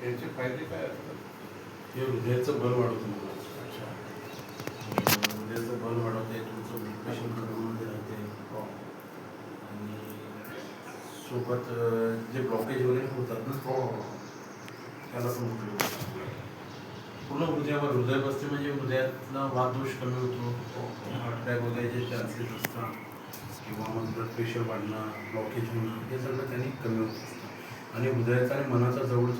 याचे फायदे काय असतात? हे हृदयाचं बल वाढवतं मला. अच्छा. हृदयाचं बल वाढवते, तुमचं ब्लड प्रेशर कंट्रोलमध्ये राहते. हो. आणि सोबत जे ब्लॉकेज वगैरे होतात ना, हो. त्याला पण उपयोग होतो. पूर्ण हृदयावर हृदय बसते म्हणजे हृदयातला वाददोष कमी होतो. हार्ट अटॅक वगैरेचे चान्सेस असतात किंवा मग ब्लड प्रेशर वाढणं, ब्लॉकेज होणं, हे सगळं त्यांनी कमी होत असतं. आणि हृदयाचा आणि मनाचा जवळचा